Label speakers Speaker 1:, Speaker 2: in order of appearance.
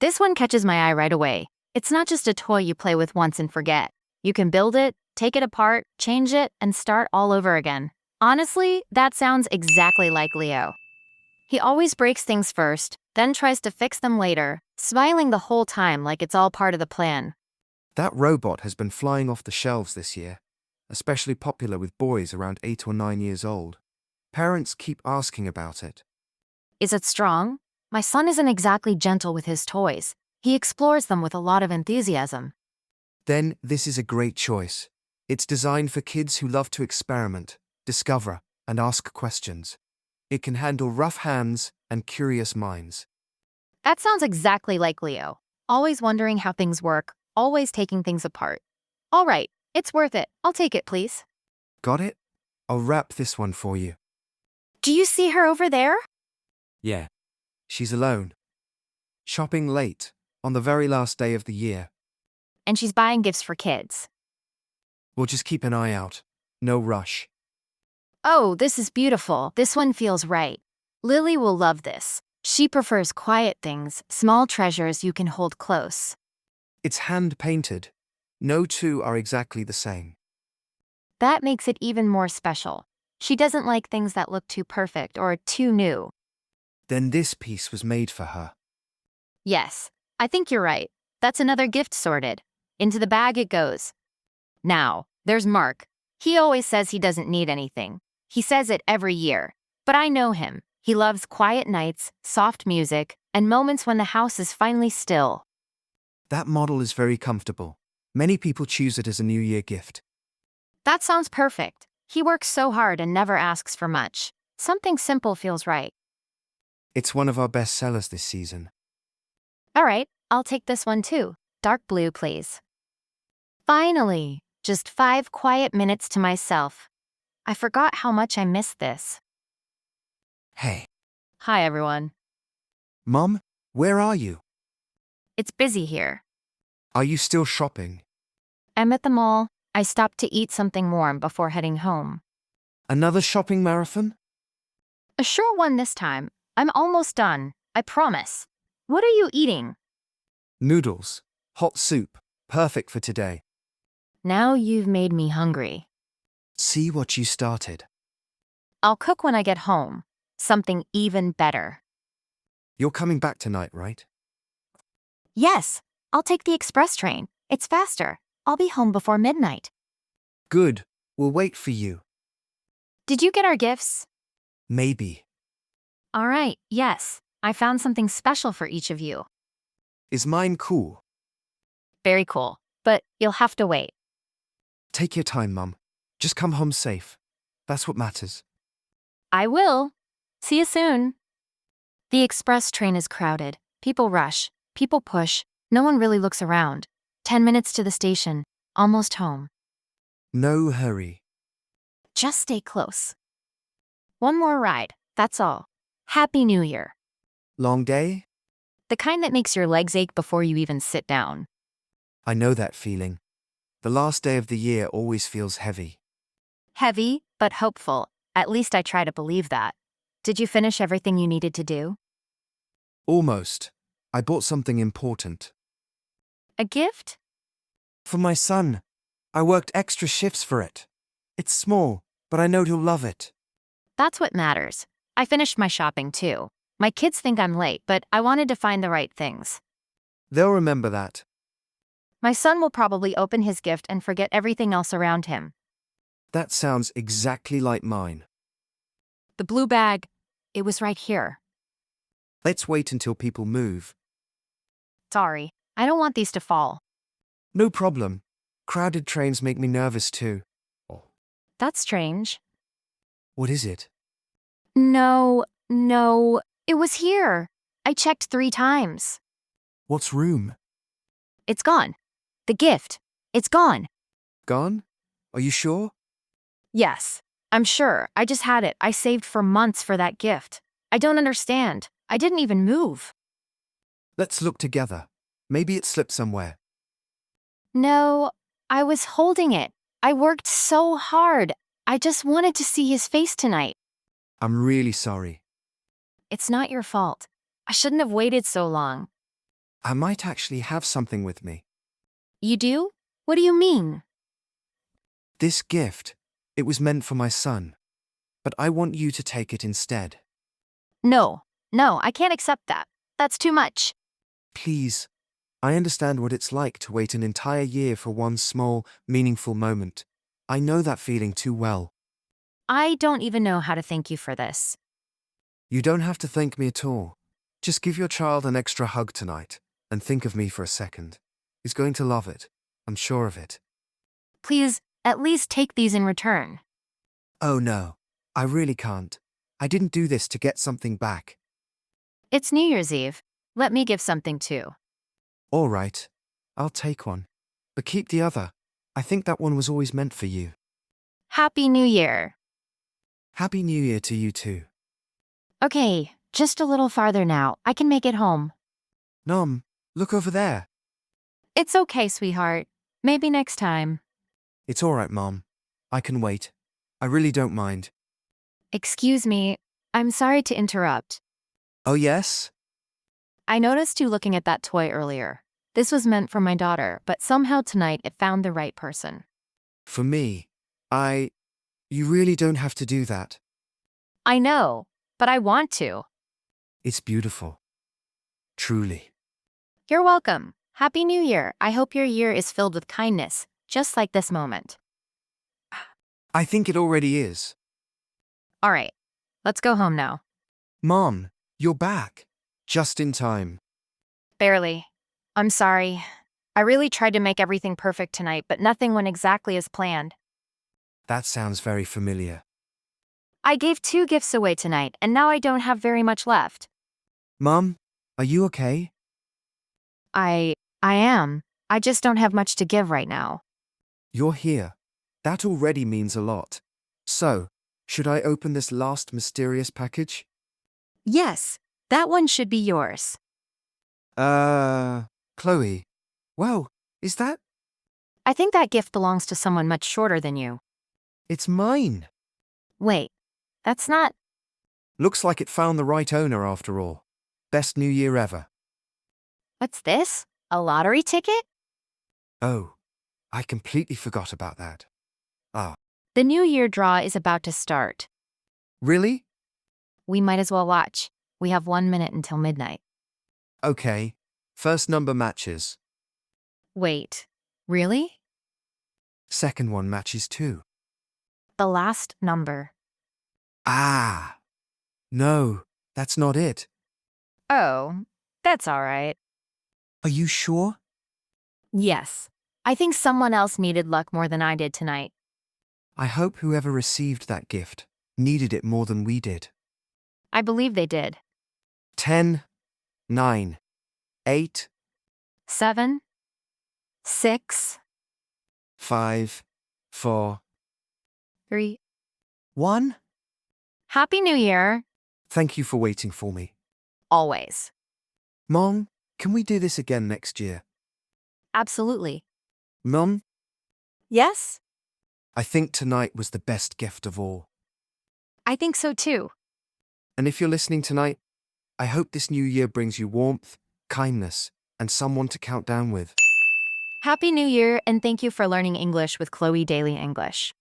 Speaker 1: This one catches my eye right away. It's not just a toy you play with once and forget. You can build it, take it apart, change it, and start all over again. Honestly, that sounds exactly like Leo. He always breaks things first, then tries to fix them later, smiling the whole time like it's all part of the plan.
Speaker 2: That robot has been flying off the shelves this year, especially popular with boys around 8 or 9 years old. Parents keep asking about it.
Speaker 1: Is it strong? My son isn't exactly gentle with his toys. He explores them with a lot of enthusiasm.
Speaker 2: Then this is a great choice. It's designed for kids who love to experiment, discover, and ask questions. It can handle rough hands and curious minds.
Speaker 1: That sounds exactly like Leo. Always wondering how things work, always taking things apart. All right, it's worth it. I'll take it, please.
Speaker 2: Got it? I'll wrap this one for you.
Speaker 1: Do you see her over there?
Speaker 2: Yeah. She's alone. Shopping late, on the very last day of the year.
Speaker 1: And she's buying gifts for kids.
Speaker 2: We'll just keep an eye out. No rush.
Speaker 1: Oh, this is beautiful. This one feels right. Lily will love this. She prefers quiet things, small treasures you can hold close.
Speaker 2: It's hand-painted. No two are exactly the same.
Speaker 1: That makes it even more special. She doesn't like things that look too perfect or too new.
Speaker 2: Then this piece was made for her.
Speaker 1: Yes, I think you're right. That's another gift sorted. Into the bag it goes. Now, there's Mark. He always says he doesn't need anything. He says it every year. But I know him. He loves quiet nights, soft music, and moments when the house is finally still.
Speaker 2: That model is very comfortable. Many people choose it as a New Year gift.
Speaker 1: That sounds perfect. He works so hard and never asks for much. Something simple feels right.
Speaker 2: It's one of our best sellers this season.
Speaker 1: All right, I'll take this one too. Dark blue, please. Finally, just 5 quiet minutes to myself. I forgot how much I missed this.
Speaker 2: Hey.
Speaker 1: Hi, everyone.
Speaker 2: Mom, where are you?
Speaker 1: It's busy here.
Speaker 2: Are you still shopping?
Speaker 1: I'm at the mall. I stopped to eat something warm before heading home.
Speaker 2: Another shopping marathon?
Speaker 1: A short one this time. I'm almost done. I promise. What are you eating?
Speaker 2: Noodles. Hot soup. Perfect for today.
Speaker 1: Now you've made me hungry.
Speaker 2: See what you started.
Speaker 1: I'll cook when I get home. Something even better.
Speaker 2: You're coming back tonight, right?
Speaker 1: Yes, I'll take the express train. It's faster. I'll be home before midnight.
Speaker 2: Good. We'll wait for you.
Speaker 1: Did you get our gifts?
Speaker 2: Maybe.
Speaker 1: All right, yes. I found something special for each of you.
Speaker 2: Is mine cool?
Speaker 1: Very cool, but you'll have to wait.
Speaker 2: Take your time, Mum. Just come home safe. That's what matters.
Speaker 1: I will. See you soon. The express train is crowded. People rush. People push. No one really looks around. 10 minutes to the station. Almost home.
Speaker 2: No hurry.
Speaker 1: Just stay close. One more ride. That's all. Happy New Year.
Speaker 2: Long day?
Speaker 1: The kind that makes your legs ache before you even sit down.
Speaker 2: I know that feeling. The last day of the year always feels heavy.
Speaker 1: Heavy, but hopeful. At least I try to believe that. Did you finish everything you needed to do?
Speaker 2: Almost. I bought something important.
Speaker 1: A gift?
Speaker 2: For my son. I worked extra shifts for it. It's small, but I know he'll love it.
Speaker 1: That's what matters. I finished my shopping too. My kids think I'm late, but I wanted to find the right things.
Speaker 2: They'll remember that.
Speaker 1: My son will probably open his gift and forget everything else around him.
Speaker 2: That sounds exactly like mine.
Speaker 1: The blue bag, it was right here.
Speaker 2: Let's wait until people move.
Speaker 1: Sorry, I don't want these to fall.
Speaker 2: No problem. Crowded trains make me nervous too.
Speaker 1: That's strange.
Speaker 2: What is it?
Speaker 1: No, it was here. I checked 3 times.
Speaker 2: What's room?
Speaker 1: It's gone. The gift. It's gone.
Speaker 2: Gone? Are you sure?
Speaker 1: Yes, I'm sure. I just had it. I saved for months for that gift. I don't understand. I didn't even move.
Speaker 2: Let's look together. Maybe it slipped somewhere.
Speaker 1: No, I was holding it. I worked so hard. I just wanted to see his face tonight.
Speaker 2: I'm really sorry.
Speaker 1: It's not your fault. I shouldn't have waited so long.
Speaker 2: I might actually have something with me.
Speaker 1: You do? What do you mean?
Speaker 2: This gift, it was meant for my son, but I want you to take it instead.
Speaker 1: No, no, I can't accept that. That's too much.
Speaker 2: Please, I understand what it's like to wait an entire year for one small, meaningful moment. I know that feeling too well.
Speaker 1: I don't even know how to thank you for this.
Speaker 2: You don't have to thank me at all. Just give your child an extra hug tonight, and think of me for a second. He's going to love it. I'm sure of it.
Speaker 1: Please, at least take these in return.
Speaker 2: Oh no, I really can't. I didn't do this to get something back.
Speaker 1: It's New Year's Eve. Let me give something too.
Speaker 2: All right, I'll take one. But keep the other. I think that one was always meant for you.
Speaker 1: Happy New Year.
Speaker 2: Happy New Year to you too.
Speaker 1: Okay, just a little farther now. I can make it home.
Speaker 2: Nom, look over there.
Speaker 1: It's okay, sweetheart. Maybe next time.
Speaker 2: It's all right, Mom. I can wait. I really don't mind.
Speaker 1: Excuse me. I'm sorry to interrupt.
Speaker 2: Oh yes?
Speaker 1: I noticed you looking at that toy earlier. This was meant for my daughter, but somehow tonight it found the right person.
Speaker 2: For me, You really don't have to do that.
Speaker 1: I know, but I want to.
Speaker 2: It's beautiful. Truly.
Speaker 1: You're welcome. Happy New Year. I hope your year is filled with kindness, just like this moment.
Speaker 2: I think it already is.
Speaker 1: All right, let's go home now.
Speaker 2: Mom, you're back. Just in time.
Speaker 1: Barely. I'm sorry. I really tried to make everything perfect tonight, but nothing went exactly as planned.
Speaker 2: That sounds very familiar.
Speaker 1: I gave 2 gifts away tonight, and now I don't have very much left.
Speaker 2: Mom, are you okay?
Speaker 1: I am. I just don't have much to give right now.
Speaker 2: You're here. That already means a lot. So, should I open this last mysterious package?
Speaker 1: Yes, that one should be yours.
Speaker 2: Chloe. Well, is that?
Speaker 1: I think that gift belongs to someone much shorter than you.
Speaker 2: It's mine.
Speaker 1: Wait, that's not.
Speaker 2: Looks like it found the right owner after all. Best New Year ever.
Speaker 1: What's this? A lottery ticket?
Speaker 2: Oh, I completely forgot about that. Ah,
Speaker 1: The New Year draw is about to start.
Speaker 2: really?
Speaker 1: We might as well watch. We have 1 minute until midnight.
Speaker 2: Okay. First number matches.
Speaker 1: Wait, really?
Speaker 2: Second one matches too.
Speaker 1: The last number.
Speaker 2: Ah, no, that's not it.
Speaker 1: Oh, that's all right.
Speaker 2: Are you sure?
Speaker 1: Yes. I think someone else needed luck more than I did tonight.
Speaker 2: I hope whoever received that gift needed it more than we did.
Speaker 1: I believe they did.
Speaker 2: 10, 9, 8,
Speaker 1: 7, 6,
Speaker 2: 5, 4,
Speaker 1: 3.
Speaker 2: 1.
Speaker 1: Happy New Year.
Speaker 2: Thank you for waiting for me.
Speaker 1: Always.
Speaker 2: Mom, can we do this again next year?
Speaker 1: Absolutely.
Speaker 2: Mom,
Speaker 1: Yes?
Speaker 2: I think tonight was the best gift of all.
Speaker 1: I think so too.
Speaker 2: And if you're listening tonight, I hope this new year brings you warmth, kindness, and someone to count down with.
Speaker 1: Happy New Year, and thank you for learning English with Chloe Daily English.